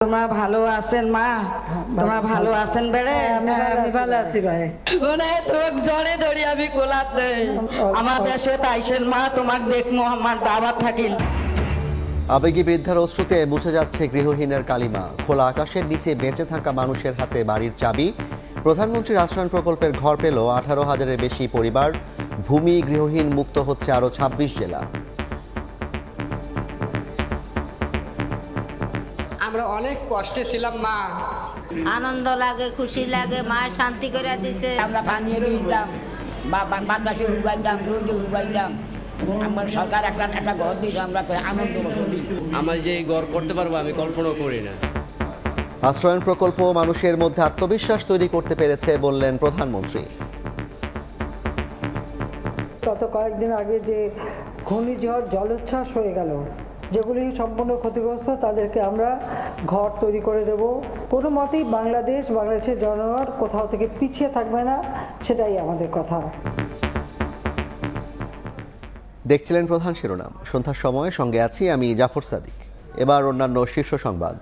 তোমরা ভালো আছেন মা? তোমরা ভালো আছেন বেড়ে? আমি ভালো আছি ভাই। তোমাকে জড়ে ধরি আমি কোলাতে আমার দেশে তাইছেন মা, তোমাকে দেখবো আমার দাওয়াত থাকিল। আবেগী বৃদ্ধার অশ্রুতে মুছে যাচ্ছে গৃহহীনের কালিমা। খোলা আকাশের নিচে বেঁচে থাকা মানুষের হাতে বাড়ির চাবি। প্রধানমন্ত্রীর আশ্রয়ণ প্রকল্পের ঘর পেল 18,000-এর বেশি পরিবার। ভূমি গৃহহীন মুক্ত হচ্ছে আরও 26 জেলা। আমরা অনেক কষ্টে ছিলাম মা। আনন্দ লাগে, খুশি লাগে, মা শান্তি করে দিচ্ছে। আমরা পানি দিতাম বা বাতাসে উগাইতাম, রোদে উগাইতাম। আমার সরকার একটা ঘর দিয়েছে, আমরা আনন্দ করি। আমার যে এই ঘর করতে পারবো আমি কল্পনা করি না। আশ্রয়ণ প্রকল্প মানুষের মধ্যে আত্মবিশ্বাস তৈরি করতে পেরেছে বললেন প্রধানমন্ত্রী। গত কয়েকদিন আগে যে ঘূর্ণিঝড় জলোচ্ছ্বাস হয়ে গেল, যেগুলি সম্পূর্ণ ক্ষতিগ্রস্ত, তাদেরকে আমরা ঘর তৈরি করে দেব। কোনো মতেই বাংলাদেশের জনগণ কোথাও থেকে পিছিয়ে থাকবে না, সেটাই আমাদের কথা। দেখছিলেন প্রধান শিরোনাম। সন্ধ্যার সময় সঙ্গে আছি আমি জাফর সাদিক। এবার অন্যান্য শীর্ষ সংবাদ।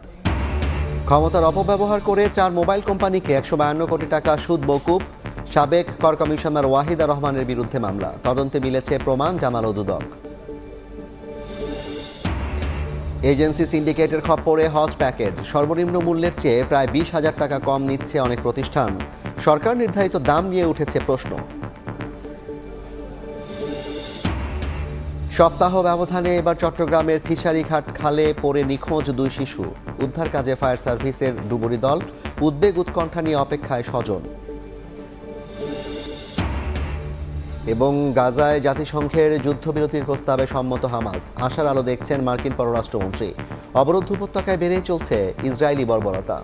ক্ষমতার অপব্যবহার করে 4 মোবাইল কোম্পানিকে 152 কোটি টাকা সুদ মওকুফ। সাবেক কর কমিশনার ওয়াহিদা রহমানের বিরুদ্ধে মামলা। তদন্তে মিলেছে প্রমাণ, জামাল ও দুদক। এজেন্সি সিন্ডিকেটের খপ্পরে হজ প্যাকেজ। সর্বনিম্ন মূল্যের চেয়ে প্রায় 20,000 টাকা কম নিচ্ছে অনেক প্রতিষ্ঠান। সরকার নির্ধারিত দাম নিয়ে উঠেছে প্রশ্ন। সপ্তাহ ব্যবধানে এবার চট্টগ্রামের ফিশারিঘাট খালে পড়ে নিখোঁজ 2 শিশু। উদ্ধার কাজে ফায়ার সার্ভিসের ডুবুরি দল। উদ্বেগ উৎকণ্ঠা নিয়ে অপেক্ষায় স্বজন। এবং গাজায় জাতিসংঘের যুদ্ধবিরতির প্রস্তাবে সম্মত হামাস। আশার আলো দেখছেন মার্কিন পররাষ্ট্রমন্ত্রী। অবরুদ্ধ উপত্যকায় বেড়েই চলছে ইসরায়েলি বর্বরতা।